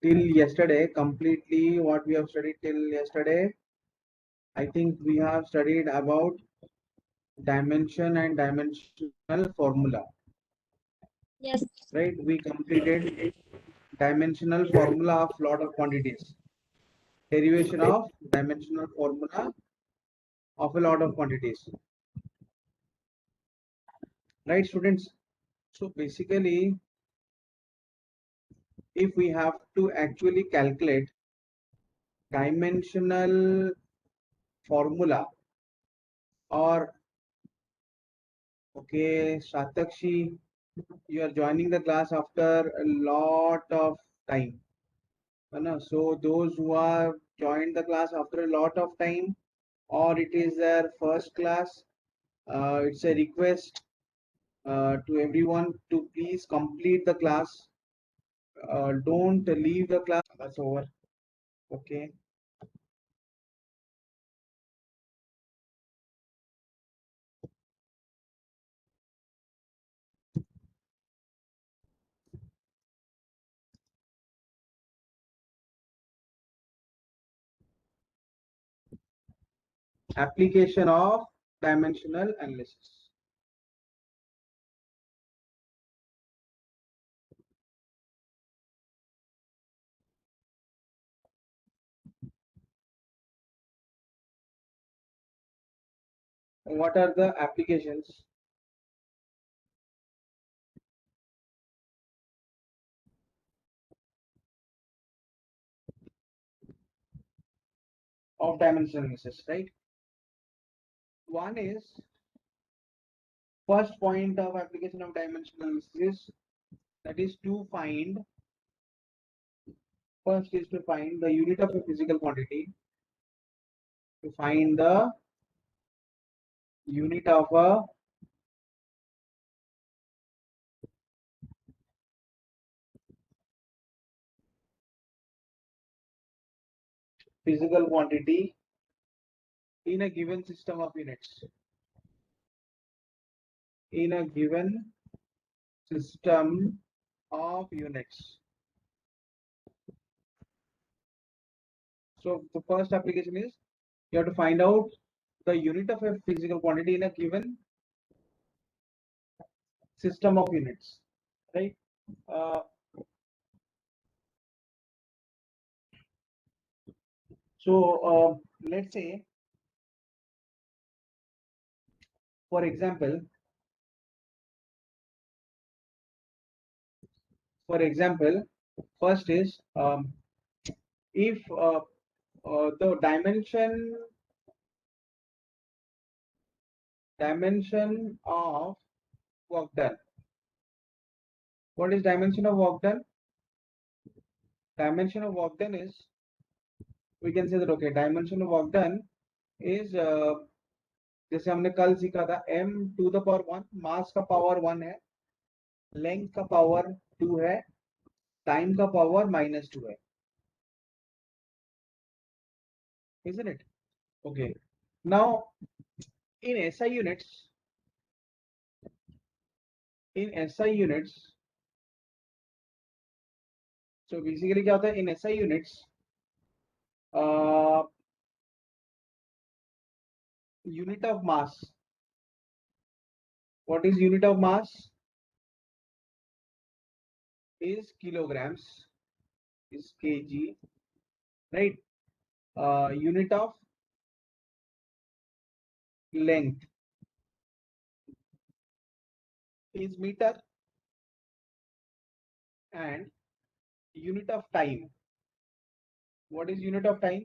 till yesterday, completely what we have studied till yesterday, I think we have studied about dimension and dimensional formula, Yes. right? We completed dimensional formula of lot of quantities, derivation of dimensional formula of a lot of quantities, right, students? So basically, if we have to actually calculate dimensional formula, or okay, Shatakshi, you are joining the class after a lot of time. So those who have joined the class after a lot of time, or it is their first class, it's a request to everyone to please complete the class. Don't leave the class. That's over. Okay. Application of dimensional analysis. What are the applications? Of dimensional analysis, right? One is first point of application of dimensional analysis, that is to find, first is to find the unit of a physical quantity, to find the unit of a physical quantity in a given system of units, in a given system of units. So the first application is you have to find out the unit of a physical quantity in a given system of units, right? Uh, let's say, for example, first is if the dimension of work done. What is dimension of work done? Dimension of work done is, we can say that okay, dimension of work done is जैसे हमने कल सीखा था m to the power 1, मास का power 1 है, length का power 2 है, time का पावर -2 है, isn't it? Okay. Now in SI units, so basically क्या होता है in SI units, unit of mass, what is unit of mass? Is kilograms, is kg, right? Unit of length is meter, and unit of time, what is unit of time?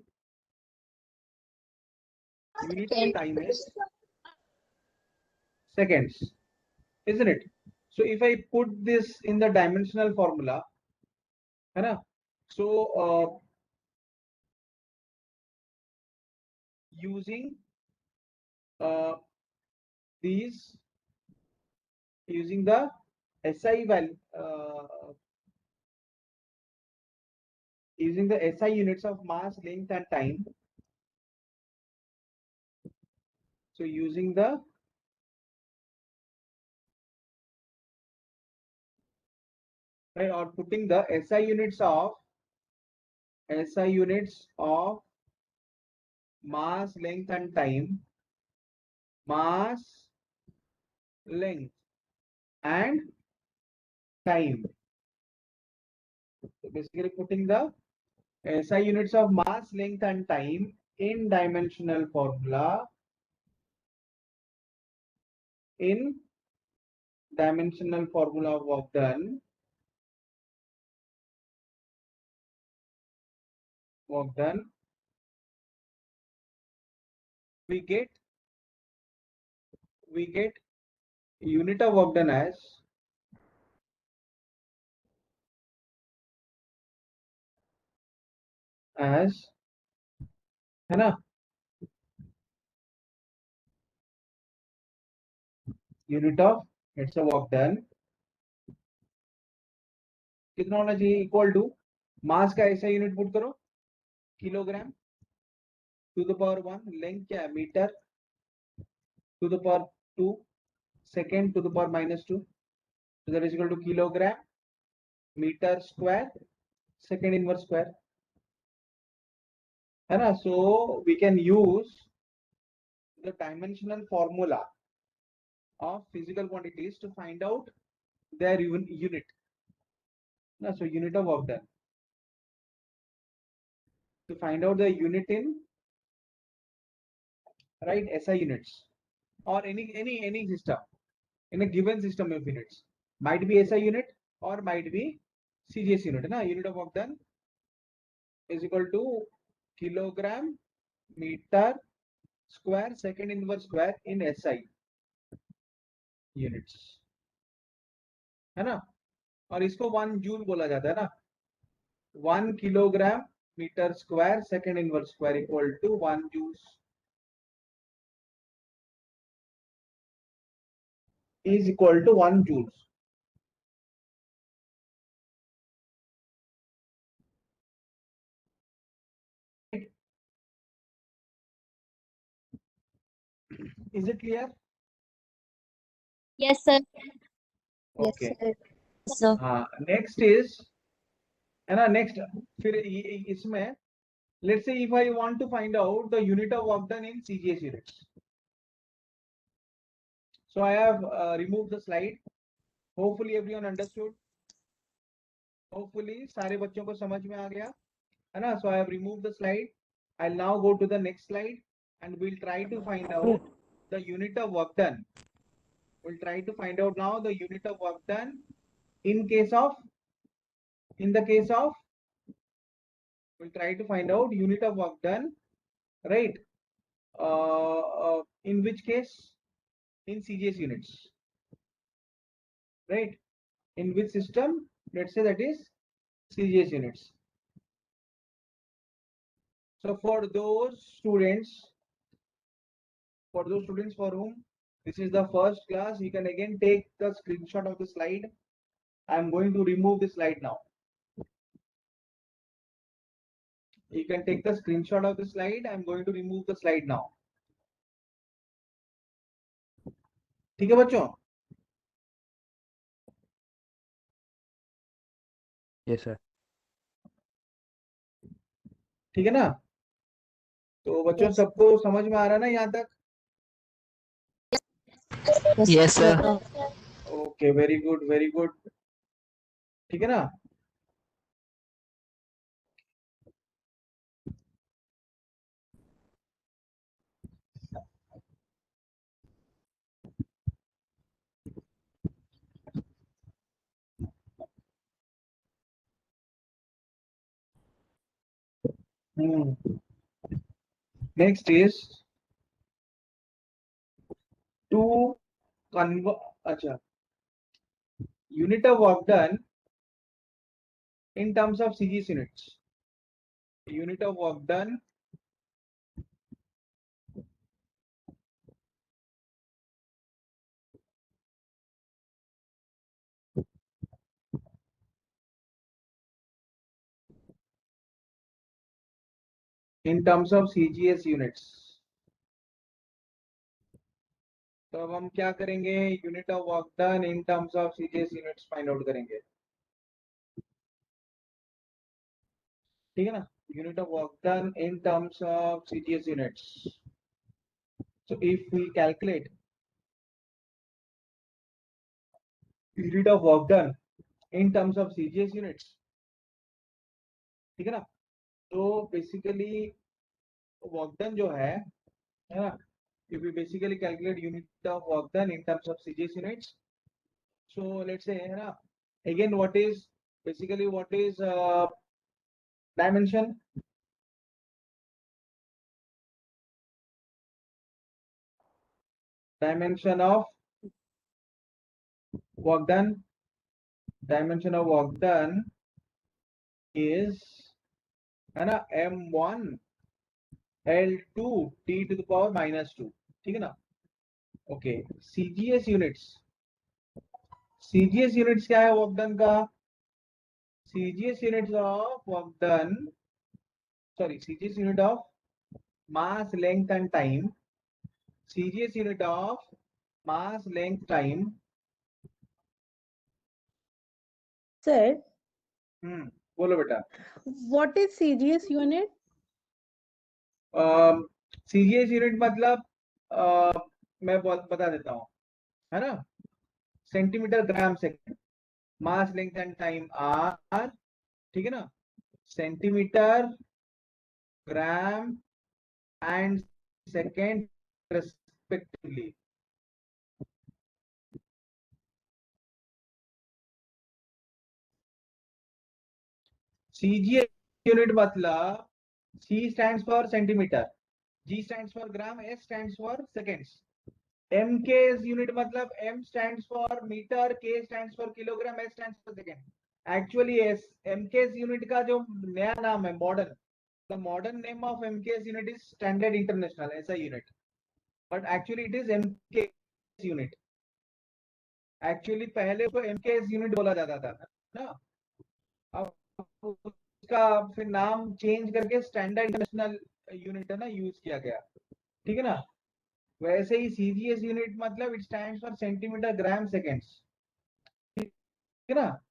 Unit of time is seconds, isn't it? So if I put this in the dimensional formula, है ना? So using these, using the SI value, using the SI units of mass, length, and time. So using the right, or putting the SI units of SI units of mass, length and time. Mass, length and time. So basically putting the SI units of mass, length and time in dimensional formula, in dimensional formula of work done, we get unit of work done as है ना, unit of it's a work done कितना होना चाहिए, equal to mass का ऐसा unit put करो kilogram to the power 1, length क्या है metre to the power 2, second to the power -2, so that is equal to kilogram meter square second inverse square, है ना. So we can use the dimensional formula of physical quantities to find out their unit. No, so unit of work done. To find out the unit in right SI units or any system in a given system of units. Might be SI unit or might be CGS unit. Na? Unit of work done is equal to kilogram meter square second inverse square in SI units. है ना. और इसको 1 joule बोला जाता है ना. 1 kilogram metre square second inverse square equal to 1 joules is equal to 1 joules. Is it clear? Yes, sir. Okay. Yes, sir. So, हाँ, next is है ना. Next फिर इसमें let's say if I want to find out the unit of work done in CGS units. So I have removed the slide. Hopefully everyone understood. Hopefully सारे बच्चों को समझ में आ गया है ना. So I have removed the slide. I'll now go to the next slide and we'll try to find out the unit of work done. We'll try to find out now the unit of work done in the case of we'll try to find out unit of work done, right? In which case in CGS units, right? In which system? Let's say that is CGS units. So for those students for whom this is the first class, you can again take the screenshot of the slide. I'm going to remove the slide now. You can take the screenshot of the slide. I'm going to remove the slide now. ठीक है बच्चों. Yes, sir. ठीक है ना. तो बच्चों Yes. सबको समझ में आ रहा है ना यहाँ तक. Yes, sir. Okay, very good very good. ठीक है ना. Next is to convert. अच्छा, unit of work done in terms of CGS units. Unit of work done in terms of CGS units. तो अब हम क्या करेंगे, unit of work done in terms of CGS units find out करेंगे. ठीक है ना, unit of work done in terms of CGS units. So if we calculate unit of work done in terms of CGS units, ठीक है ना, तो basically work done जो है ना, if we basically calculate unit of work done in terms of CGS units, so let's say है ना, again what is basically what is dimension of work done, dimension of work done is है ना m1 L2 t to the power -2, ठीक है ना. Okay, CGS units क्या है work done का? CGS units of work done, sorry, CGS unit of mass length and time, CGS unit of mass length time. Sir, बोलो बेटा. what is CGS unit? CGS unit मतलब मैं बता देता हूँ, है ना, centimetre gram second, mass length and time are, ठीक है ना, centimetre gram and second respectively. CGS unit मतलब C stands for centimeter, G stands for gram, S stands for seconds. MKS unit मतलब M stands for meter, K stands for kilogram, S stands for second. Actually MKS unit का जो नया नाम है modern, the modern name of MKS unit is Standard International SI unit, but actually it is MKS unit. Actually पहले तो MKS unit बोला जाता था ना, अब उसका फिर नाम चेंज करके स्टैंडर्ड इंटरनेशनल यूनिट है ना यूज किया गया, ठीक है ना. वैसे ही CGS यूनिट मतलब it stands for centimetre gram seconds, ठीक है ना.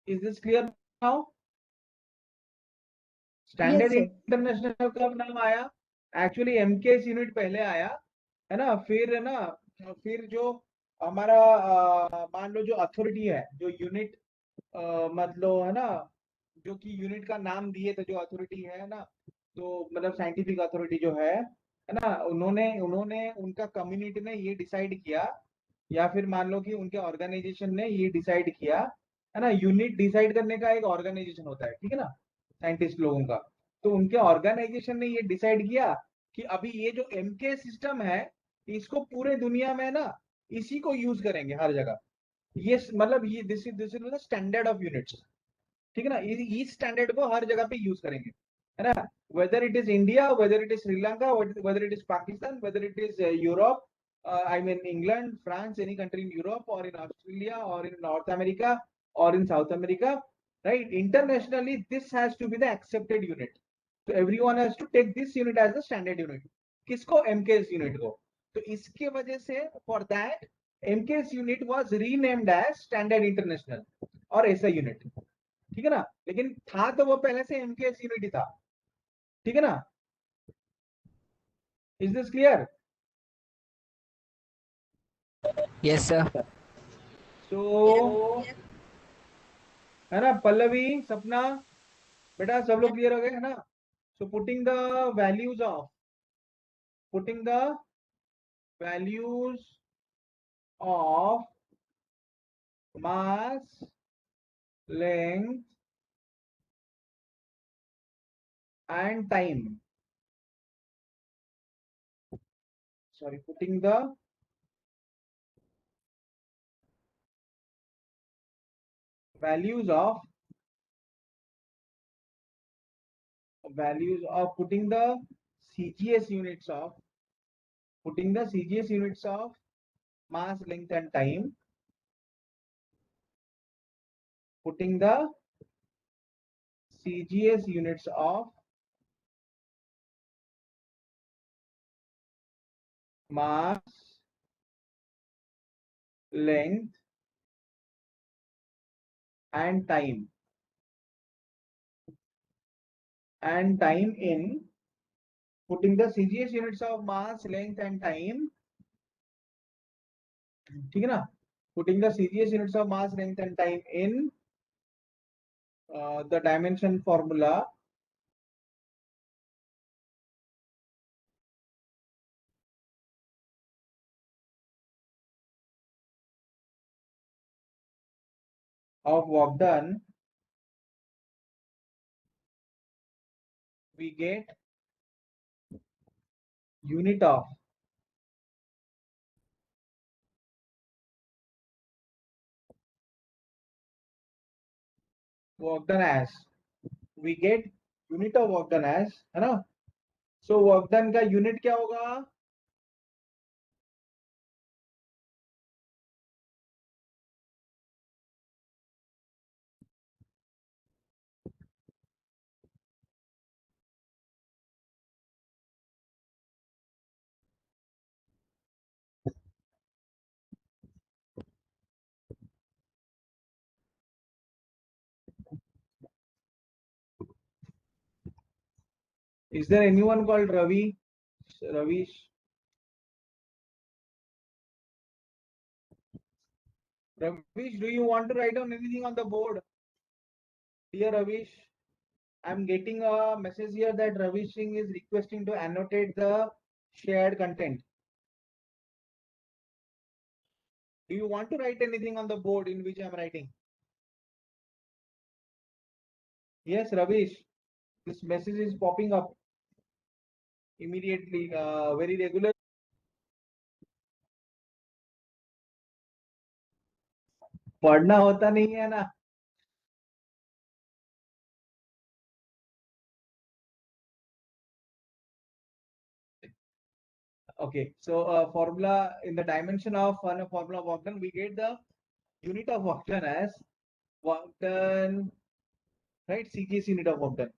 Is this clear now? Standard sir. International कब नाम आया? एक्चुअली MKS यूनिट पहले आया, है ना, फिर है ना, फिर जो हमारा मान लो जो अथॉरिटी है, जो यूनिट मतलब है ना, जो कि यूनिट का नाम दिए थे, जो अथॉरिटी है ना, तो मतलब साइंटिफिक अथॉरिटी जो है ना, उन्होंने उन्होंने उनका कम्युनिटी ने ये डिसाइड किया, या फिर मान लो कि उनके ऑर्गेनाइजेशन ने ये डिसाइड किया, है ना. यूनिट डिसाइड करने का एक ऑर्गेनाइजेशन होता है, ठीक है ना, साइंटिस्ट लोगों का. तो उनके ऑर्गेनाइजेशन ने ये डिसाइड किया कि अभी ये जो MK सिस्टम है, इसको पूरे दुनिया में ना इसी को यूज करेंगे हर जगह. ये मतलब ये this is the standard of units, ठीक है ना. इस स्टैंडर्ड को हर जगह पे यूज करेंगे, है ना. Whether it is India, whether it is Sri Lanka, whether it is Pakistan, whether it is Europe, I mean England, France, any country in Europe or in Australia or in North America or in South America, right? Internationally, this has to be the accepted unit. So everyone has to take this unit as the standard unit. किसको? MKS unit को. तो इसके वजह से for that MKS unit was renamed as Standard International और SI unit, ठीक है ना. लेकिन था तो वो पहले से MKS यूनिट ही था, ठीक है ना. Is this clear? Yes, sir. सो है ना, पल्लवी, सपना, बेटा सब लोग क्लियर हो गए, है ना. So putting the values of mass length and time, sorry, putting the values of putting the CGS units of mass length and time, putting the CGS units of mass length and time. and time in putting the CGS units of mass, length and time. ठीक है ना? Putting the CGS units of mass, length and time in the dimension formula of work done, we get unit of work done as, we get unit of work done as, है ना? So work done का unit क्या होगा? Is there anyone called Ravi? Ravish? Ravish, do you want to write down anything on the board? Dear Ravish, I'm getting a message here that Ravish Singh is requesting to annotate the shared content. Do you want to write anything on the board in which I'm writing? Yes, Ravish, this message is popping up immediately, very regular. पढ़ना होता नहीं है ना? Okay, so formula in the dimension of formula of work done, we get the unit of work done as work done, right? CGS unit of work done.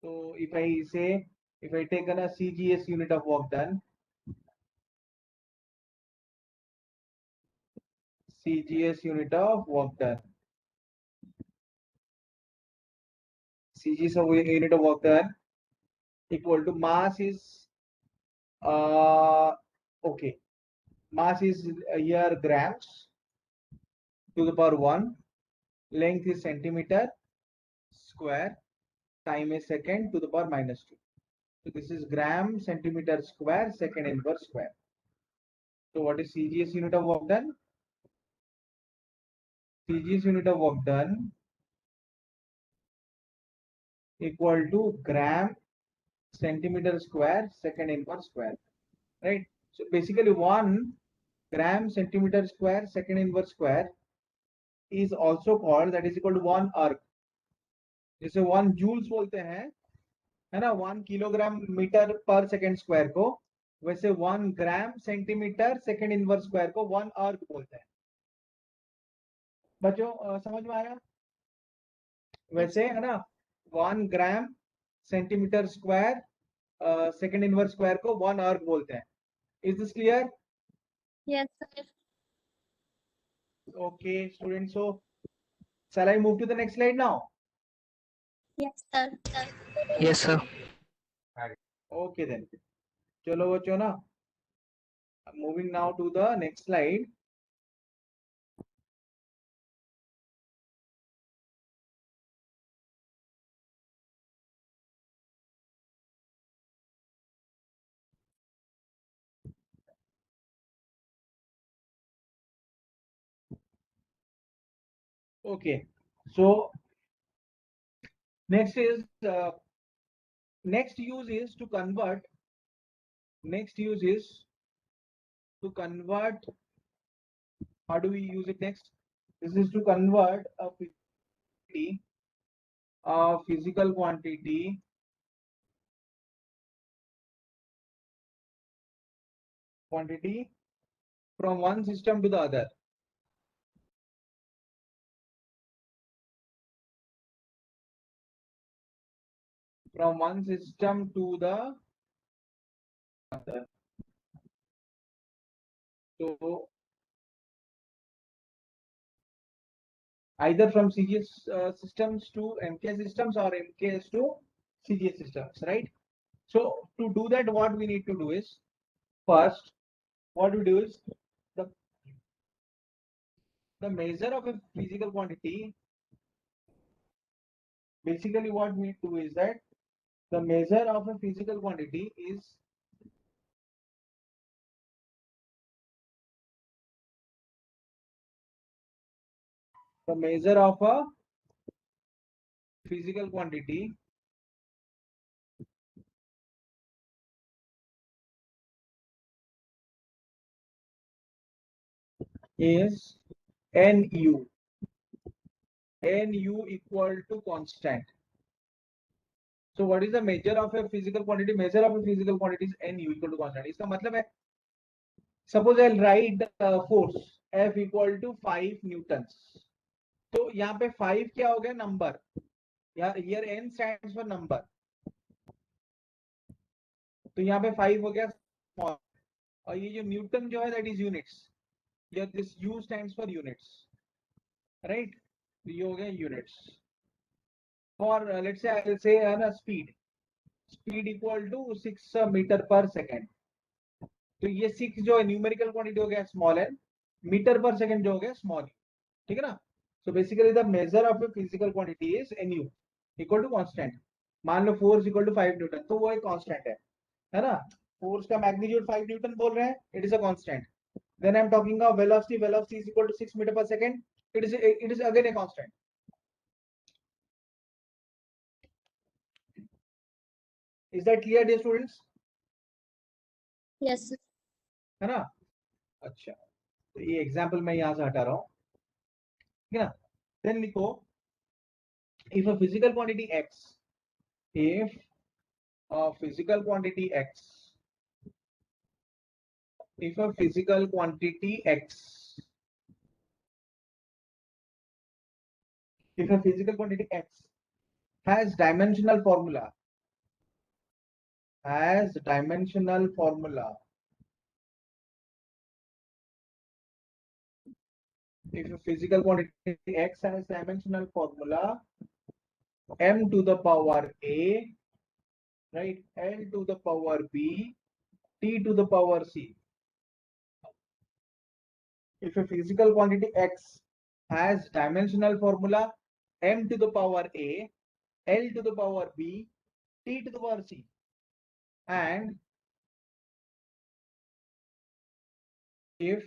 So if I say, if I take a CGS unit of work done, CGS unit of work done, CGS unit of work done equal to mass is okay, mass is here grams to the power 1, length is centimeter square, time is second to the power minus 2. So this is gram centimeter square second inverse square. So what is CGS unit of work done? CGS unit of work done equal to gram centimeter square second inverse square, right? So basically 1 gram centimeter square second inverse square is also called, that is equal to 1 arc. जैसे 1 joules बोलते हैं, है ना, 1 kilogram metre per second square को, वैसे 1 gram centimetre second inverse square को 1 arc बोलते हैं. बच्चों समझ में आया? वैसे है ना, 1 gram centimetre square second inverse square को 1 आर्क बोलते हैं. Is this clear? Yes, sir. Okay, students, so shall I move to the next slide now? Yes, sir. Yes, sir. Okay then. चलो बच्चों ना, moving now to the next slide. Okay, so next is next use is to convert. Next use is to convert. How do we use it next? This is to convert a physical quantity from one system to the other. From one system to the other. So either from CGS systems to MKS systems or MKS to CGS systems, right? So to do that, what we need to do is, first, what we do is the measure of a physical quantity. Basically, what we do is that the measure of a physical quantity is the measure of a physical quantity is Nu. Nu equal to constant. So what is the measure of a physical quantity? Measure of a physical quantity is Nu equal to constant. इसका मतलब है, suppose I'll write force F equal to 5 newtons. तो यहाँ पे 5 क्या हो गया? Number. Here N stands for number. तो यहाँ पे 5 हो गया small. और ये जो न्यूटन जो है that is units. Here this U stands for units. Right? तो ये हो गया units. For let's say I'll say ना speed. Speed equal to 6 meter per second. तो ये 6 जो है न्यूमेरिकल क्वांटिटी हो गया small n, metre per second जो हो गया स्मॉल, ठीक है ना. So basically the measure of a physical quantity is Nu equal to constant. मान लो फोर्स इक्वल टू 5 न्यूटन, तो वो एक कांस्टेंट है ना. फोर्स का मैग्नीट्यूड 5 न्यूटन बोल रहे हैं, it is a constant. Then I am talking of velocity. Velocity is equal to 6 metre per second. It is again a constant. Is that clear dear students? Yes, sir. है ना. अच्छा, तो ये example मैं यहां से हटा रहा हूं, ठीक है ना. देन लिखो, if a physical quantity x, if a physical quantity x, if a physical quantity x, if a physical quantity x has dimensional formula, has dimensional formula, if a physical quantity x has dimensional formula m to the power a, right, l to the power b, t to the power c. If a physical quantity x has dimensional formula m to the power a, l to the power b, t to the power c, and if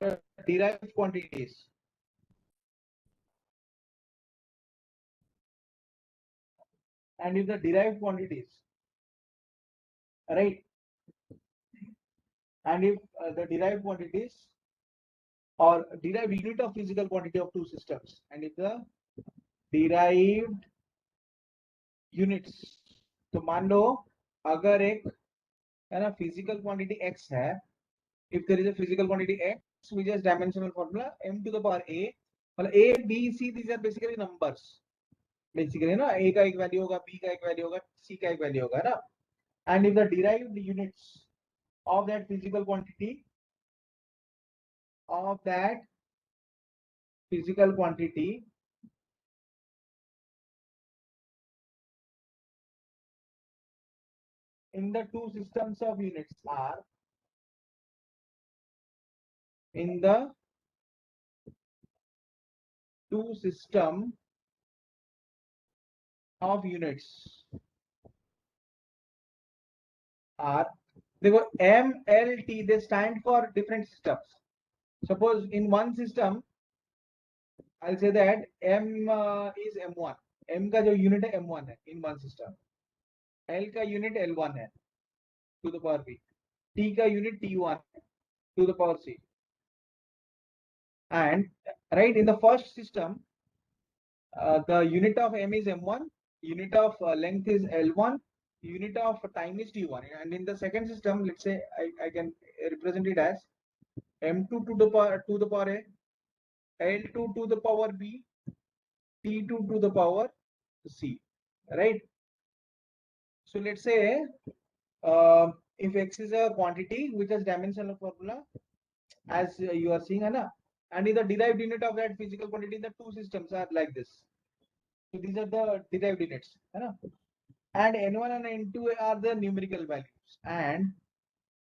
the derived quantities and if the derived quantities, right, and if the derived quantities or derived unit of physical quantity of two systems, and if the derived units, तो मान लो अगर एक है ना physical quantity x है, if there is a physical quantity x which has dimensional formula m to the power a, मतलब a b c, these are basically numbers, basically ना, a का एक वैल्यू होगा, b का एक वैल्यू होगा, c का एक वैल्यू होगा ना. And if the derived units of that physical quantity, of that physical quantity in the two systems of units are, in the two system of units are, देखो M, L, T, they stand for different systems. Suppose in one system I'll say that M is M1. M का जो unit है M1 है in one system. L का unit L1 है to the power B. T का unit T1 to the power C. And right in the first system, the unit of M is M1, unit of length is L1, unit of time is T1. And in the second system, let's say I can represent it as M2 to the power A, L2 to the power B, T2 to the power C, right? So let's say if X is a quantity which has dimensional formula as you are seeing, है ना? And in the derived unit of that physical quantity, the two systems are like this. So these are the derived units, है ना? And N1 and N2 are the numerical values, and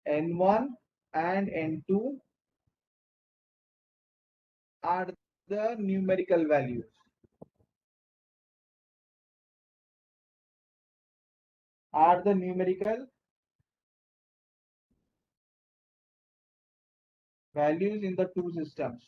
N1 and N2 are the numerical values. Are the numerical values in the two systems.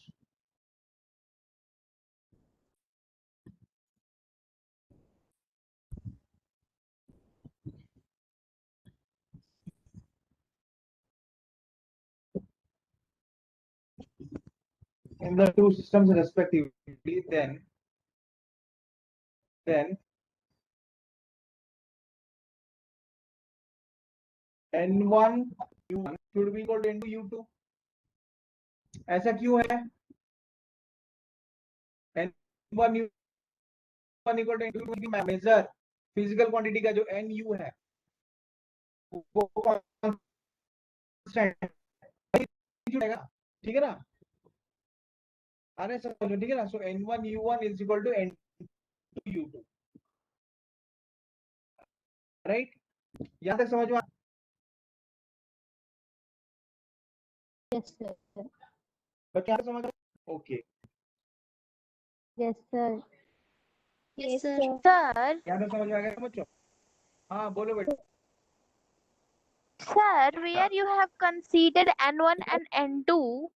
In the two systems respectively, then N1 U1 should be equal to N2 U2. ऐसा क्यों है? N1 U1 equal to N2 की major physical quantity का जो NU है वो constant है, ठीक है ना? आने समझ लो, ठीक है ना? सो N1 U1 is equal to N2 U2, right? यहाँ तक समझ में? Yes, sir. बच्चे समझ? Okay, Yes, sir. Yes, sir. Sir, यहाँ तक समझ में आ गया बच्चों? हाँ बोलो बेटा. sir, where you have considered N1 and N2,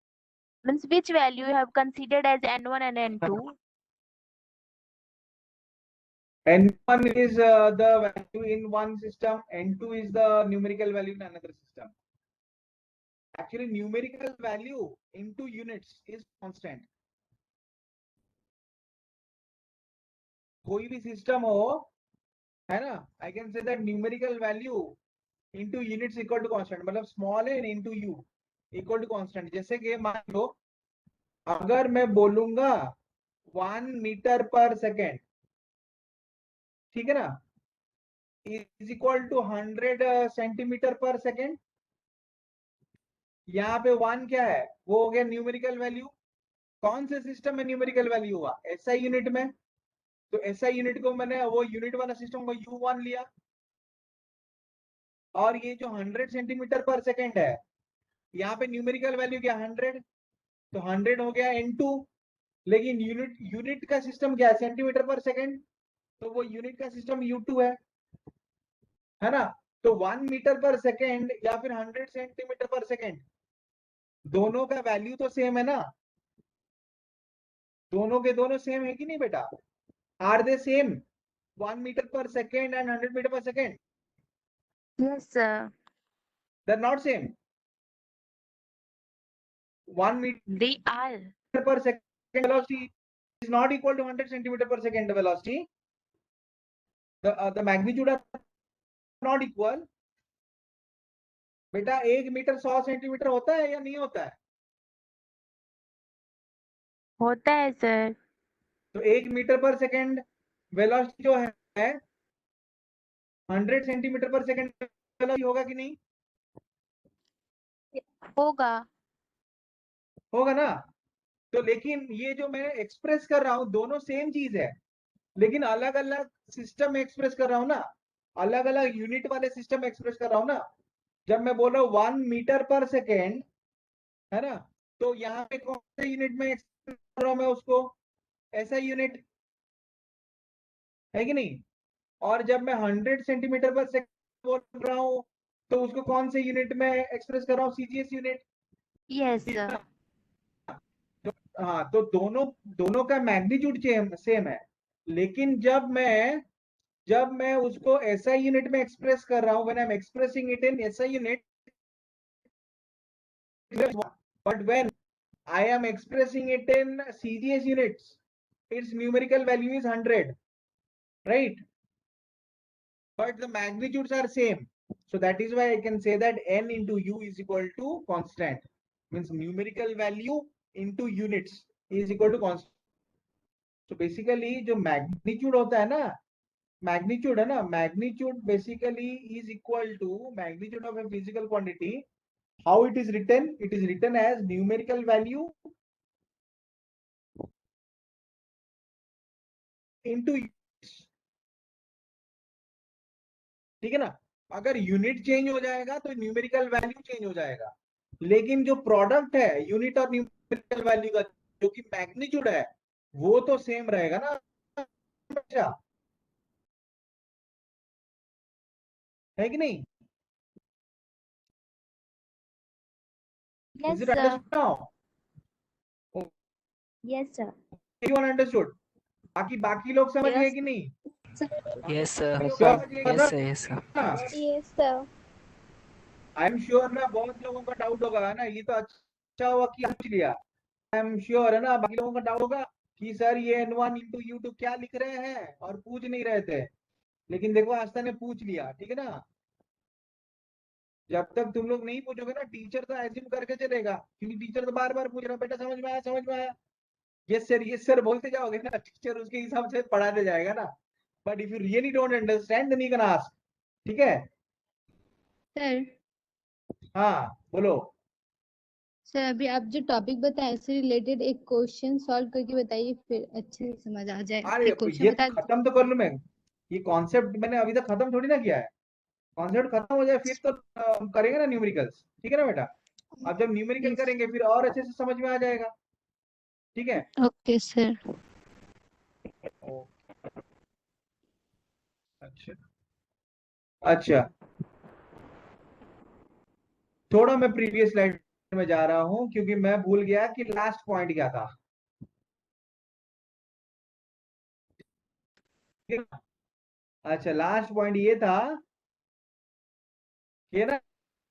means which value you have considered as N1 and N2? N1 is the value in one system, N2 is the numerical value in another system. Actually, numerical value into units is constant. कोई भी system हो, है ना? I can say that numerical value into units equal to constant. मतलब small n into u equal to constant. जैसे कि मान लो अगर मैं बोलूंगा 1 मीटर पर सेकेंड, ठीक है ना, इज इक्वल टू 100 सेंटीमीटर पर सेकेंड. यहाँ पे 1 क्या है? वो हो गया न्यूमेरिकल वैल्यू. कौन से सिस्टम में न्यूमेरिकल वैल्यू हुआ? एसआई यूनिट में. तो एसआई यूनिट को मैंने वो यूनिट वाला सिस्टम को U1 लिया, और ये जो 100 सेंटीमीटर पर सेकेंड है, यहाँ पे न्यूमेरिकल वैल्यू क्या? 100. तो 100 हो गया N2. लेकिन यूनिट का सिस्टम क्या है? सेंटीमीटर पर सेकेंड. तो वो यूनिट का सिस्टम U2 है ना? तो 1 मीटर पर सेकेंड या फिर 100 सेंटीमीटर पर सेकेंड, दोनों का वैल्यू तो सेम है ना? दोनों के दोनों सेम है कि नहीं बेटा? Are they same? 1 metre per second and 100 metre per second, Yes, sir. they're not same. 1 meter They are. per second velocity is not equal to 100 centimeter per second velocity. The magnitude are not equal. बेटा 1 metre 100 centimetre होता है या नहीं होता है? होता है sir. तो 1 मीटर पर सेकेंड वेलोसिटी जो है 100 सेंटीमीटर पर सेकेंड वेलोसिटी होगा कि नहीं? होगा. होगा ना? तो लेकिन ये जो मैं एक्सप्रेस कर रहा हूं दोनों सेम चीज है, लेकिन अलग अलग सिस्टम में एक्सप्रेस कर रहा हूं ना, अलग अलग यूनिट वाले सिस्टम में एक्सप्रेस कर रहा हूं ना. जब मैं बोल रहा हूँ 1 मीटर पर सेकेंड, है ना, तो यहाँ पे कौन से यूनिट में एक्सप्रेस कर रहा हूं मैं उसको? ऐसा यूनिट है कि नहीं? और जब मैं 100 सेंटीमीटर पर सेकेंड बोल रहा हूँ तो उसको कौन से यूनिट में एक्सप्रेस कर रहा हूँ? CGS unit. Yes, sir. हाँ, तो दोनों का मैग्नीट्यूड सेम है, लेकिन जब मैं उसको एसआई यूनिट में एक्सप्रेस कर रहा हूं, when I am expressing it in SI unit, but when I am expressing it in CGS units, its numerical value is 100, right? But the magnitudes are same, so that is why I can say that n into u is equal to constant. Means numerical value into units is equal to constant. So basically जो magnitude होता है ना, magnitude है ना, magnitude basically is equal to magnitude of a physical quantity How it is written? It is written as numerical value into units. ठीक है ना? अगर यूनिट चेंज हो जाएगा तो न्यूमेरिकल वैल्यू चेंज हो जाएगा, लेकिन जो प्रोडक्ट है यूनिट और न्यूमेरिकल वैल्यू का, जो कि मैग्नीट्यूड है, वो तो सेम रहेगा ना हमेशा, है कि नहीं? Yes, Is it sir. understood now? Yes, sir. Everyone understood? बाकी लोग समझ गए Yes. कि नहीं? Yes, sir. लोग समझ गए Yes, ना? sir. Yes, sir. Yes, sir. I am sure ना बहुत लोगों का डाउट होगा, है ना? ये तो अच्छा हुआ कि पूछ लिया। आई एम श्योर, है ना, बाकी लोगों का डाउट होगा कि सर ये N1 इंटू U2 क्या लिख रहे हैं, और पूछ नहीं रहे थे, लेकिन देखो आस्था ने पूछ लिया। ठीक है ना? जब तक तुम लोग नहीं पूछोगे ना, टीचर तो एज्यूम करके चलेगा, क्योंकि टीचर तो बार बार पूछ रहा, बेटा समझ में आया, समझ में आया, यस सर बोलते जाओगे ना, टीचर उसके हिसाब से पढ़ाते जाएगा ना। But if you really don't understand then you can ask. ठीक है? सर हाँ बोलो। सर अभी आप जो टॉपिक बताए उससे रिलेटेड एक क्वेश्चन सॉल्व करके बताइए, फिर अच्छे से समझ आ जाए। अरे एक क्वेश्चन ये बता खत्म तो कर लूं मैं, ये कॉन्सेप्ट मैंने अभी तक खत्म थोड़ी ना किया है। कॉन्सेप्ट खत्म हो जाए फिर तो करेंगे ना न्यूमेरिकल्स। ठीक है ना बेटा? अब जब न्यूमेरिकल दीजिए। करेंगे फिर और अच्छे से समझ में आ जाएगा। ठीक है? Okay sir. अच्छा अच्छा, थोड़ा मैं प्रीवियस स्लाइड में जा रहा हूं क्योंकि मैं भूल गया कि लास्ट पॉइंट क्या था। ठीक है ना? अच्छा, लास्ट पॉइंट ये था कि ना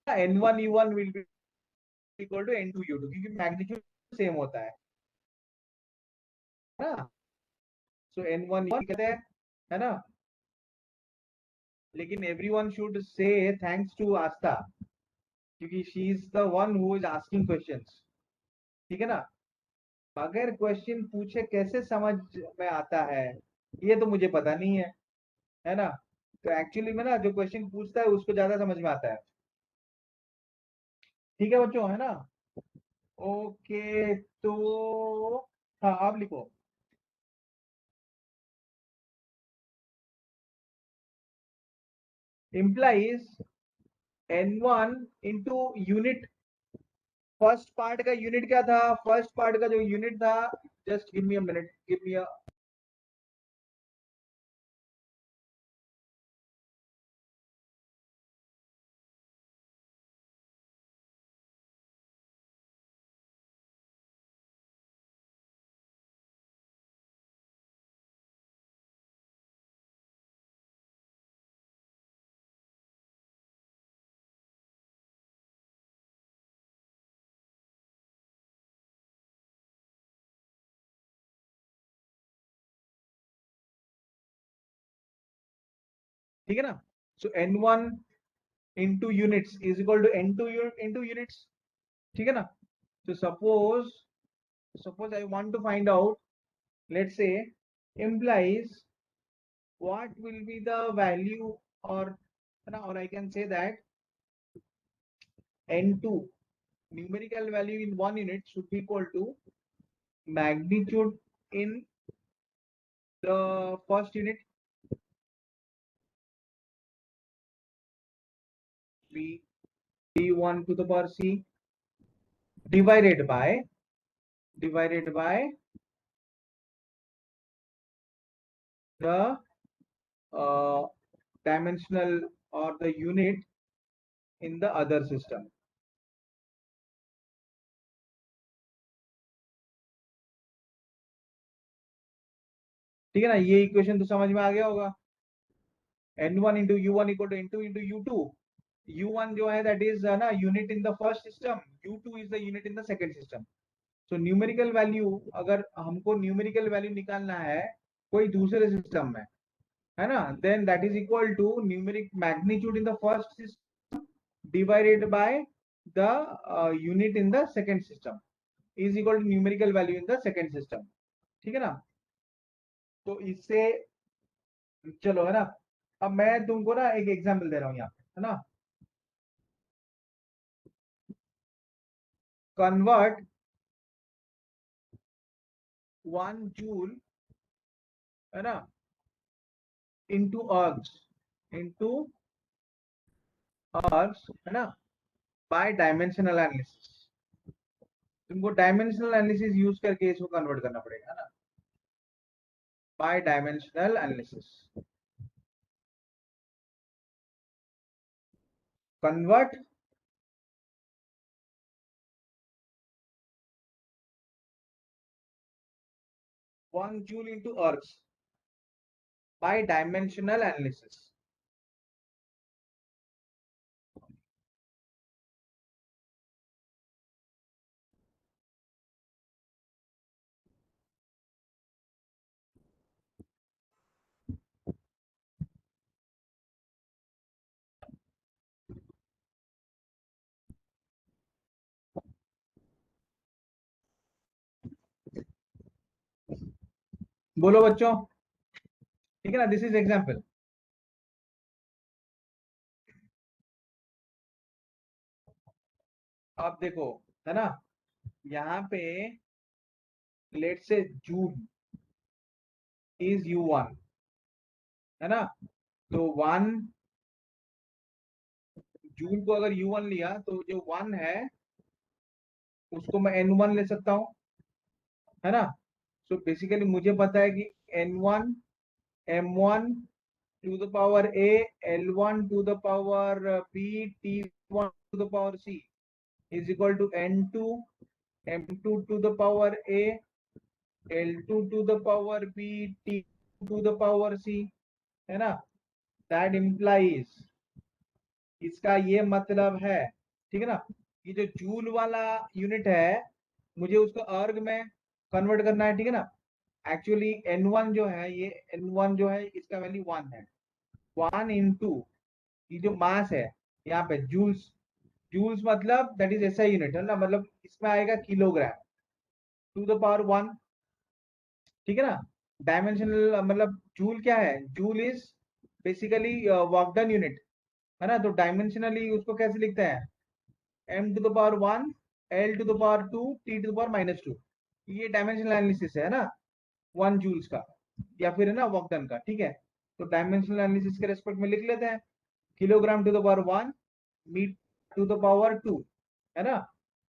N1 U1 will be equal to N2 U2, क्योंकि मैग्नीट्यूड सेम होता है ना। सो N1 कहते हैं, है ना? लेकिन everyone should say thanks to Astha, क्योंकि she is the one who is asking questions. ठीक है ना? अगर क्वेश्चन पूछे कैसे समझ में आता है, ये तो मुझे पता नहीं है ना? तो एक्चुअली में ना जो क्वेश्चन पूछता है उसको ज्यादा समझ में आता है। ठीक है बच्चों, है ना? ओके, तो हाँ आप लिखो। implies N1 into unit. First part का यूनिट क्या था? फर्स्ट पार्ट का जो यूनिट था, just give me a minute, give me a, ठीक है ना? सो N1 into units is equal to N2 into units. ठीक है ना? So suppose I want to find out, let's say, implies what will be the value, or I can say that N2 numerical value in 1 unit should be equal to magnitude in the first unit, b d1 to the power c, divided by the dimensional or the unit in the other system. ठीक है ना? ये equation तो समझ में आ गया होगा। N1 into U1 equal to N2 into U2. U1 जो है that is ना unit in the first system, U2 is the unit in the second system. So numerical value, अगर हमको न्यूमेरिकल वैल्यू निकालना है कोई दूसरे सिस्टम में, है ना, then that is equal to numeric magnitude in the first system divided by the unit in the second system is equal to numerical value in the second system. ठीक है ना? तो इससे चलो, है ना, अब मैं तुमको ना एक एग्जांपल दे रहा हूँ यहाँ पे, है ना? convert 1 joule, है ना, into ergs, है ना, by dimensional analysis. तुमको डायमेंशनल एनालिसिस यूज करके इसको कन्वर्ट करना पड़ेगा, है ना, by dimensional analysis. Convert 1 joule into ergs by dimensional analysis. बोलो बच्चों, ठीक है ना. This is example. आप देखो, है ना, यहाँ पे लेट से जूल इज U1, है ना. तो 1 जूल को अगर U1 लिया तो जो 1 है उसको मैं N1 ले सकता हूँ, है ना. सो बेसिकली मुझे पता है कि N1 M1 to the power A, L1 to the power B, T1 to the power C is equal to N2 M2 to the power A, L2 to the power B, T2 to the power C, है ना. That implies, इसका ये मतलब है, ठीक है ना, ये जो जूल वाला यूनिट है मुझे उसको अर्ग में कन्वर्ट करना है, ठीक है ना. एक्चुअली N1 जो है, ये N1 जो है इसका वैल्यू 1 है. 1 इंटू ये जो मास है यहाँ पे जूल्स, जूल्स मतलब दैट इज एसआई यूनिट, है ना, मतलब इसमें आएगा किलोग्राम टू द पावर 1, ठीक है ना. डायमेंशनल मतलब जूल क्या है, joule is basically work done unit, है ना. तो डायमेंशनली उसको कैसे लिखते हैं, m to the power 1, l to the power 2, t to the power -2. ये डायमेंशनल एनालिसिस है ना 1 जूल्स का, या फिर है ना वर्क डन का, ठीक है. तो डायमेंशनल एनालिसिस के रेस्पेक्ट में लिख लेते हैं kilogram to the power 1 metre to the power 2, है ना,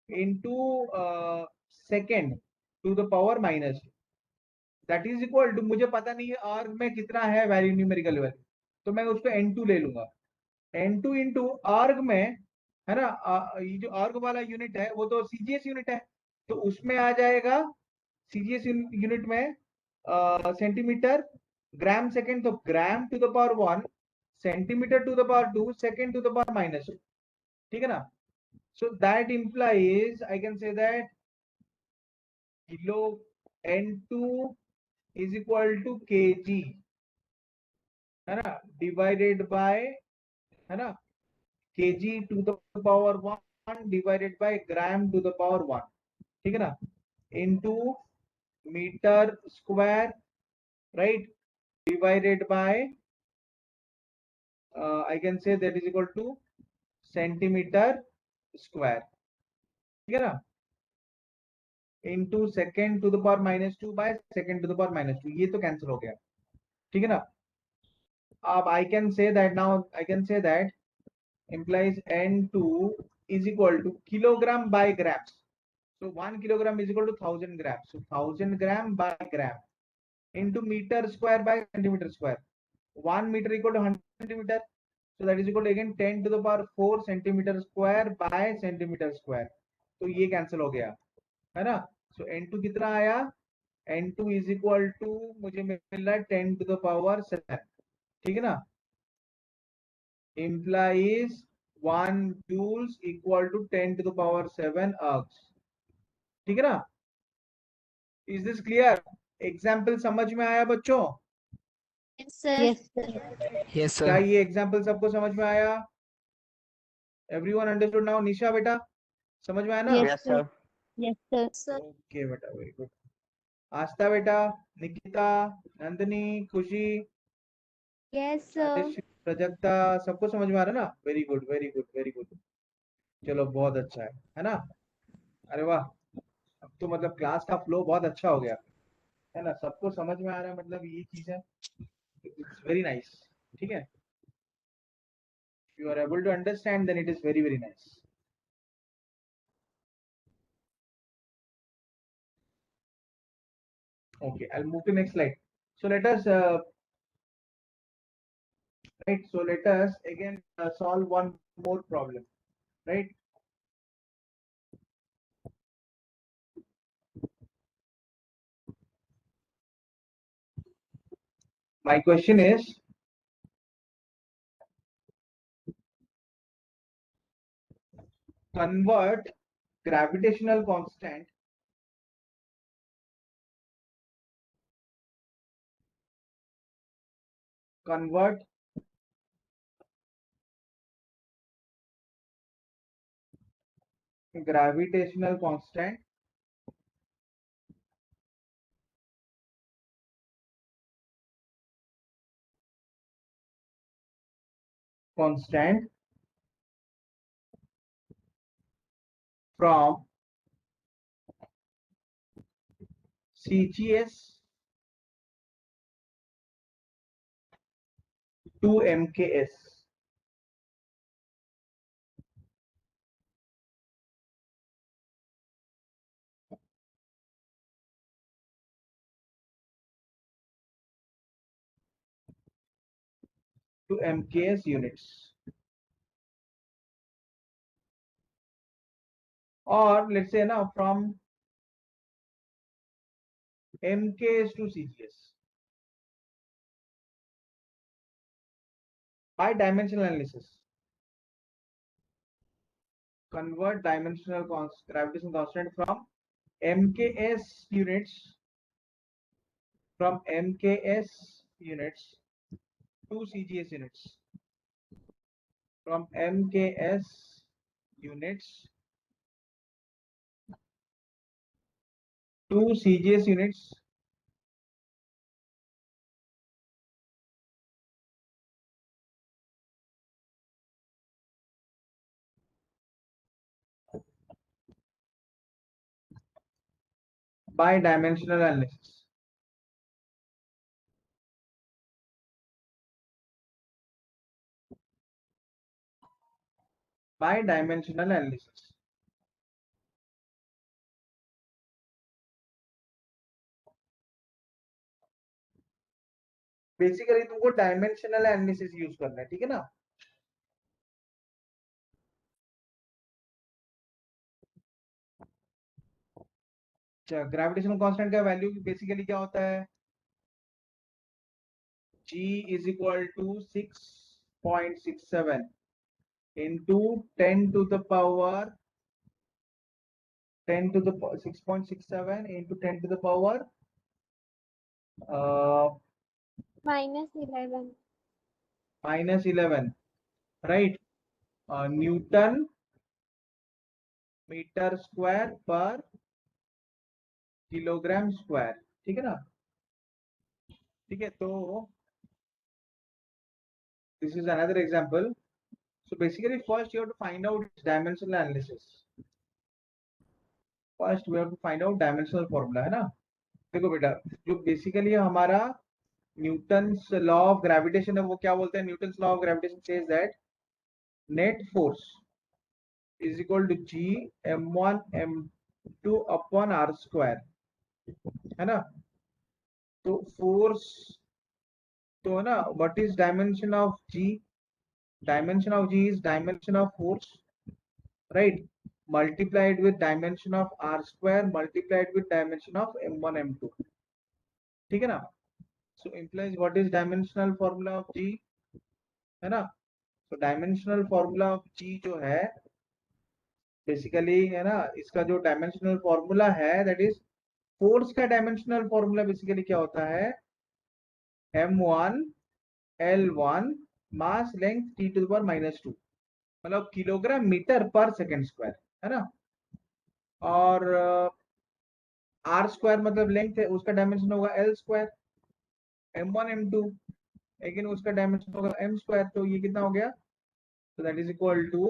into second to the power -2. That is equal to, मुझे पता नहीं है आर्ग में कितना है वैल्यू, न्यूमेरिकल वैल्यू, तो मैं उसको N2 ले लूंगा. N2 इंटू आर्ग में, है ना, ये जो आर्ग वाला यूनिट है वो तो सीजीएस यूनिट है, तो उसमें आ जाएगा सीजीएस यूनिट में सेंटीमीटर ग्राम सेकेंड, तो gram to the power 1, centimetre to the power 2, second to the power -2, ठीक है ना. So that implies I can say that kilo N2 is equal to kg, है ना, डिवाइडेड बाय, है ना, kg to the power 1 divided by gram to the power 1, ठीक है ना, into metre square, right, divided by I can say that is equal to centimetre square, ठीक है ना, into second to the power -2 by second to the power -2. ये तो cancel हो गया, ठीक है ना. अब आई can say that, now I can say that implies N2 is equal to kilogram by grams. So 1 kilogram is equal to 1000 grams. So 1000 gram by gram into meter square by centimeter square. 1 meter equal to 100 centimeter. So that is equal to again 10 to the power 4 centimeter square by centimeter square. तो ये cancel हो गया, है ना. सो N2 कितना आया, N2 is equal to मुझे मिल रहा है 10 to the power 7, ठीक है ना. implies 1 joules equal to 10 to the power 7 ergs, ठीक है ना. इज दिस क्लियर, एग्जाम्पल समझ में आया बच्चों. Yes, sir. Yes, क्या sir. ये एग्जाम्पल सबको समझ में आया, एवरीवन अंडरस्टूड नाउ. निशा बेटा समझ में आया ना. Yes, sir. Yes, sir. Okay बेटा, वेरी गुड. आस्था बेटा, निकिता, नंदनी, खुशी, Yes, sir. राजेश, प्रजक्ता, सबको समझ में आ रहा है ना. Very good very good very good. चलो बहुत अच्छा है ना. अरे वाह, अब तो मतलब क्लास का फ्लो बहुत अच्छा हो गया है ना, सबको समझ में आ रहा है, मतलब ये चीज है, इट्स वेरी नाइस। ठीक है, you are able to understand then it is very very nice. Okay, I'll move to next slide. So let us right. So let us again solve one more problem, right? My question is, convert gravitational constant convert gravitational constant from CGS to MKS. To MKS units, or let's say now from MKS to CGS by dimensional analysis. Convert gravitational constant from MKS units to CGS units, from MKS units to CGS units by dimensional analysis. By dimensional analysis. Basically तुमको dimensional analysis use करना है, ठीक है ना। अच्छा, gravitational constant का value basically क्या होता है, G is equal to 6.67 into 10 to the power 10 to the 6.67 into 10 to the power -11. -11, right? Newton metre square per kilogram square, ठीक है ना। ठीक है, तो this is another example. So basically, first you have to find out dimensional analysis. First we have to find out dimensional formula, है ना। देखो बेटा, जो बेसिकली हमारा न्यूटन्स लॉ ऑफ ग्रेविटेशन है, वो क्या बोलते हैं, Newton's law of gravitation says that net force is equal to G m1 m2 upon r square, है ना। तो फोर्स, तो है ना, what is dimension of G? Dimension of G is dimension of force, right? Multiplied with dimension of r square multiplied with dimension of m1 m2, ठीक है ना। So implies what is dimensional formula of G, है ना। So dimensional formula of G जो है basically, है ना, इसका जो डायमेंशनल फॉर्मूला है दैट इज फोर्स का डायमेंशनल फॉर्मूला बेसिकली क्या होता है, m1 l1 mass length t to the power -2, मतलब kilogram metre per second square, है ना। और आर स्क्वायर मतलब लेंथ है, उसका डायमेंशन होगा एल स्क्वायर, m1 m2 लेकिन उसका डायमेंशन होगा m स्क्वायर, तो ये कितना हो गया, तो that is equal to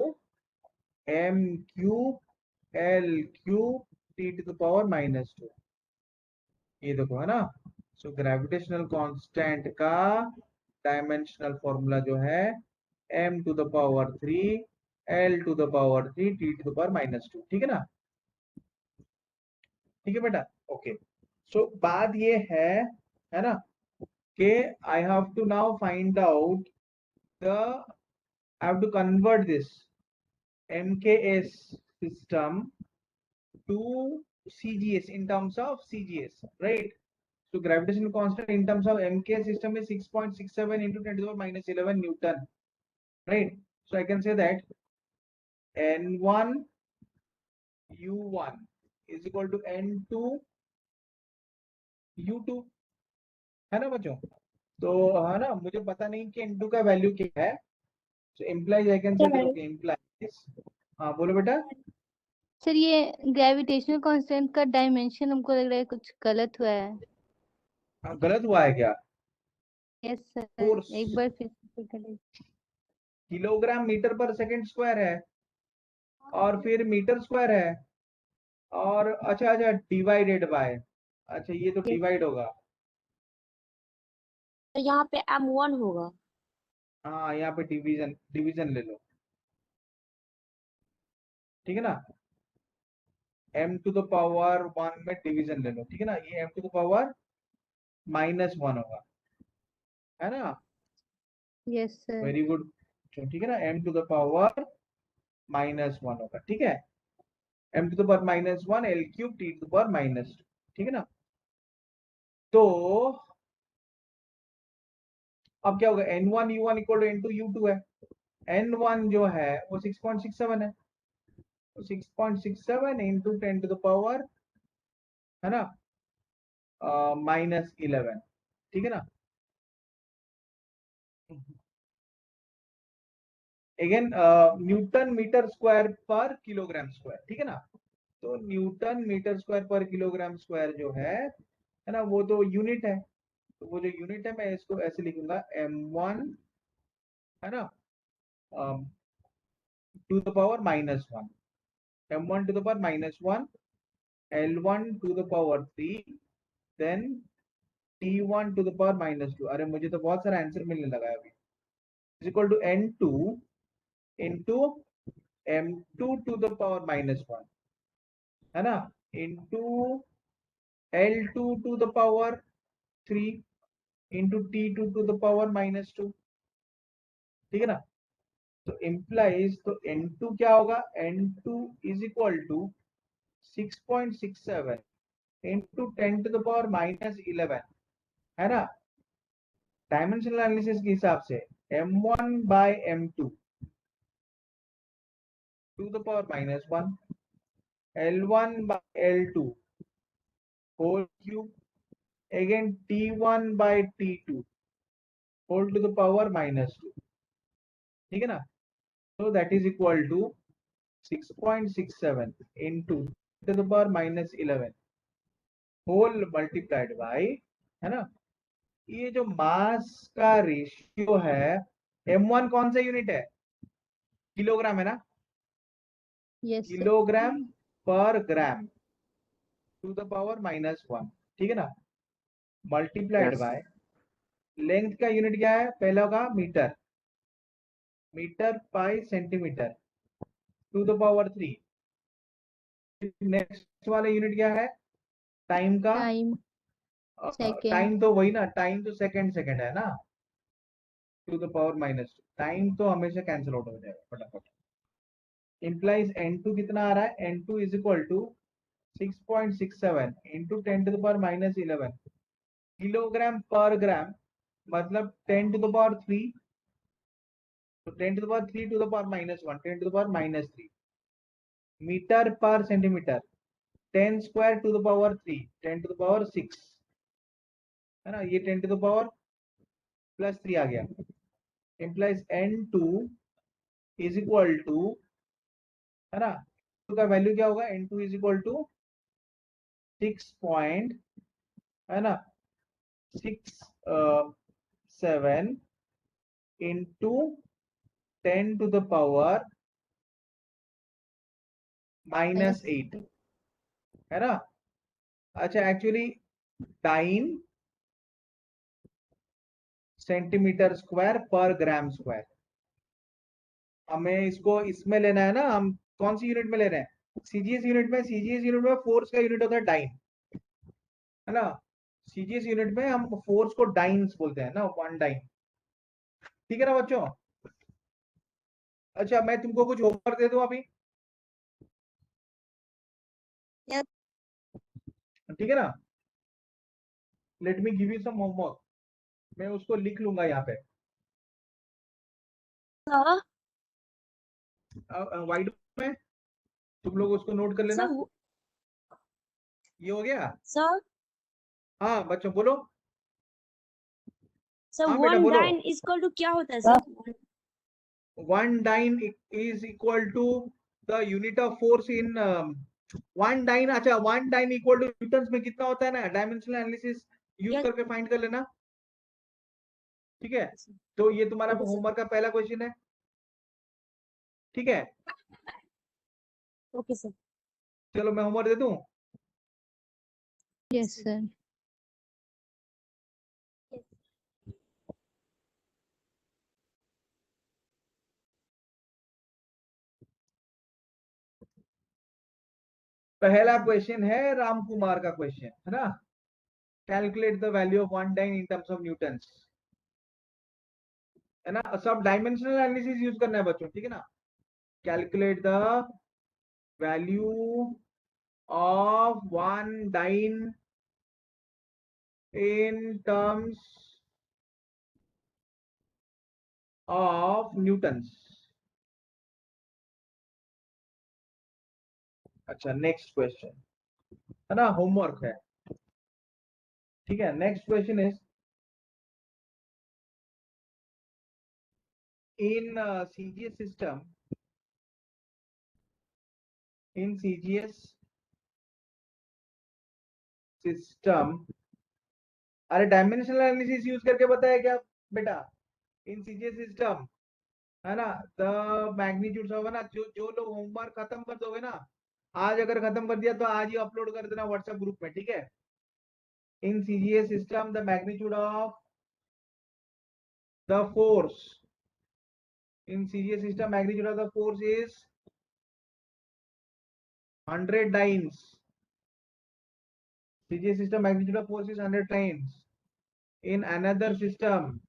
m cube L cube T to the power -2। ये देखो है ना। सो ग्रेविटेशनल कांस्टेंट का डायमेंशनल फॉर्मूला जो है m to the power 3 l to the power 3 t to the power -2। ठीक है ना, ठीक है बेटा। ओके, सो बात ये है ना कि I have to now find out the I have to convert this MKS system to CGS in terms of CGS, right? So gravitational constant in terms of MKS system is 6.67 into 10 to the power -11 Newton, right? So I can say that N1 U1 is equal to N2 U2, है ना बच्चों? तो है ना, मुझे पता नहीं कि N2 का वैल्यू क्या है। So implies I can say that okay, implies, हाँ बोलो बेटा। सर ये ग्रेविटेशनल कांस्टेंट का डायमेंशन हमको लग रहा है कुछ गलत हुआ है। गलत हुआ है क्या? यस सर, फोर्स एक बार फिर से करें। Kilogram metre per second square है और फिर मीटर स्क्वायर है और अच्छा अच्छा डिवाइडेड बाय, अच्छा ये तो डिवाइड होगा। तो यहाँ पे M1 होगा। हाँ यहाँ पे डिवीजन डिवीजन ले लो, ठीक है ना। m टू द पावर 1 में डिवीजन ले लो, ठीक है ना। ये m टू द पावर -1 होगा, है ना। Yes sir. वेरी गुड, ठीक है ना। m टू द पावर -1 होगा, ठीक है। m to the power -1 l cube t to the power -2, ठीक है ना। तो अब क्या होगा, n1 u1 equal to n2 u2 है। n1 जो है वो 6.67 है, तो 6.67 इंटू 10 टू द पावर, है ना, -11, ठीक है ना। Again Newton metre square per kilogram square, ठीक है ना। तो Newton metre square per kilogram square जो है ना, वो तो यूनिट है। तो वो जो यूनिट है मैं इसको ऐसे लिखूंगा m1, है ना, to the power -1, m1 to the power -1, l1 to the power 3, then t1 to the power -2। अरे मुझे तो बहुत सारा आंसर मिलने लगा है अभी। Is equal to n2 into m2 to the power -1, है ना, into l2 to the power 3 into t2 to the power -2, ठीक है ना। तो इम्प्लाइज तो n2 क्या होगा, n2 is equal to 6.67 into 10 to the power -11, है ना। डायमेंशनल एनालिसिस के हिसाब से m1 by m2 to the power -1, l1 by l2 whole cube, again t1 by t2 whole to the power -2, ठीक है ना। तो that is equal to 6.67 into to the power -11 whole multiplied by, है ना। ये जो मास का रेशियो है, m1 कौन सा यूनिट है, किलोग्राम है ना, यस सर। किलोग्राम पर ग्राम टू द पावर -1, ठीक है ना, मल्टीप्लाइड Yes. बाय लेंथ का यूनिट क्या है, पहला होगा मीटर, मीटर पाई centimetre to the power 3। Next वाला यूनिट क्या है, टाइम का, टाइम सेकेंड। टाइम तो वही ना, टाइम तो सेकंड सेकंड है ना, टू द पावर -2। टाइम तो हमेशा कैंसिल आउट हो जाएगा फटाफट। इंप्लाइज n2 कितना आ रहा है, n2 is equal to 6.67 into 10 to the power -11 kilogram पर ग्राम, मतलब 10 टू द पावर 3, तो 10 to the power 3 to the power -1, 10 to the power -3 metre per centimetre, 10 square to the power 3, 10 to the power 6, है ना। ये 10 to the power +3 आ गया। Implies n2 is equal to, है ना, n2 का value क्या होगा, n2 is equal to 6 point, है ना, 6.7 इंटू 10 टू द पावर -8 है ना। अच्छा एक्चुअली डाइन सेंटीमीटर स्क्वायर पर ग्राम स्क्वायर, हमें इसको इसमें लेना है ना, हम कौन सी यूनिट में ले रहे हैं, सीजीएस यूनिट में। सीजीएस यूनिट में फोर्स का यूनिट होता है डाइन, है ना। सीजीएस यूनिट में हम फोर्स को डाइन्स बोलते हैं ना, 1 डाइन, ठीक है ना बच्चों। अच्छा मैं तुमको कुछ होमवर्क दे दूं अभी, Yes. ठीक है ना। Let me give you some homework, मैं उसको लिख लूंगा यहाँ पे। Sir, वाइड में तुम लोग उसको नोट कर लेना। sir, ये हो गया। sir, हाँ बच्चों बोलो। sir, हाँ बेटा one बोलो। dyne is equal to क्या होता है sir? 1 dyne is equal to the unit of force in 1 dyne। अच्छा 1 dyne इक्वल टू न्यूटन्स में कितना होता है ना, डायमेंशनल एनालिसिस यूज Yes. करके फाइंड कर लेना, ठीक है। sir. तो ये तुम्हारा Okay, sir. होमवर्क का पहला क्वेश्चन है, ठीक है। Okay, sir. चलो मैं होमवर्क दे दूं। Yes sir. पहला क्वेश्चन है राम कुमार का क्वेश्चन, है ना। Calculate the value of 1 dyne in terms of newtons, है ना। सब डायमेंशनल एनालिसिस यूज करना है बच्चों, ठीक है ना। Calculate the value of 1 dyne in terms of newtons। अच्छा नेक्स्ट क्वेश्चन, है ना, होमवर्क है, ठीक है। Next question is in CGS system, in CGS system, अरे डायमेंशनल एनालिसिस यूज करके बताया क्या बेटा, इन सीजीएस सिस्टम, है ना। द मैग्नीट्यूड ऑफ, है ना, जो जो लोग होमवर्क खत्म कर दोगे ना, आज अगर खत्म कर दिया तो आज ही अपलोड कर देना व्हाट्सएप ग्रुप में, ठीक है। In CGS system the magnitude of the force, in CGS system magnitude of the force is 100 dynes। CGS system magnitude of force is 100 dynes। In another system,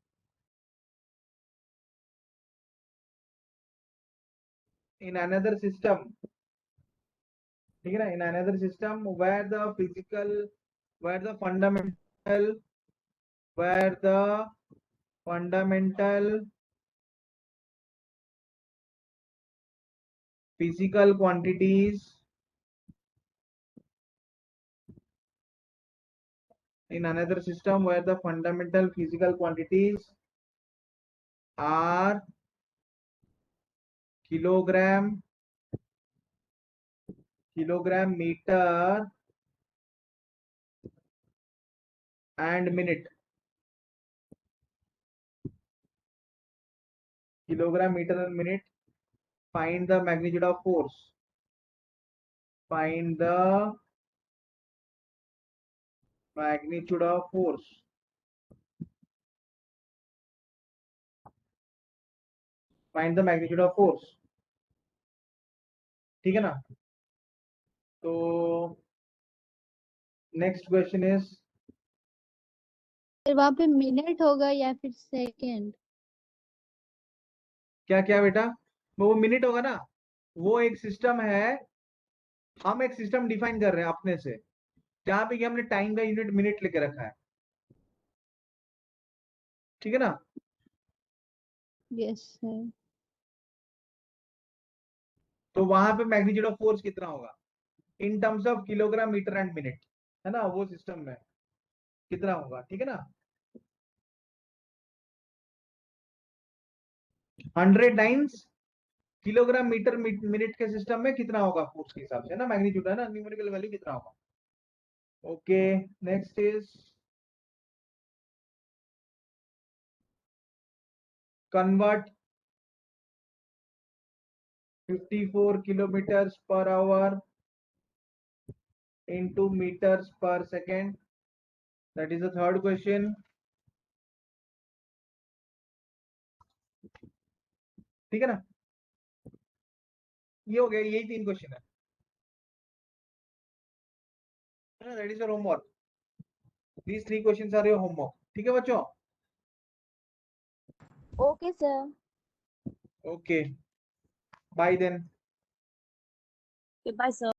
in another system, ठीक है ना, in another system where the physical, where the fundamental, where the fundamental physical quantities, in another system where the fundamental physical quantities are kilogram, kilogram, meter and minute, kilogram, meter and minute, find the magnitude of force, find the magnitude of force, find the magnitude of force, ठीक है ना। तो next question is, फिर वहां पे minute होगा या फिर सेकंड? क्या क्या बेटा, वो मिनट होगा ना, वो एक सिस्टम है, हम एक सिस्टम डिफाइन कर रहे हैं अपने से, जहां पे कि हमने टाइम का यूनिट मिनट लेके रखा है, ठीक है ना। Yes sir. तो वहां पे मैग्नीट्यूड ऑफ फोर्स कितना होगा in terms of kilogram, metre and minute, है ना, वो सिस्टम में कितना होगा, ठीक है ना। 100 टाइम्स किलोग्राम, मीटर, मिनट के सिस्टम में कितना होगा फोर्स के हिसाब से, ना मैग्नीट्यूड, है ना, न्यूमेरिकल वैल्यू कितना होगा। Okay next is convert 54 kilometers per hour into meters per second. That is the third question. ठीक है ना? ये हो गया, यही 3 क्वेश्चन है. That is your homework. These 3 questions are your homework. ठीक है बच्चों? Okay, sir. Okay. Bye then. Okay, bye, sir.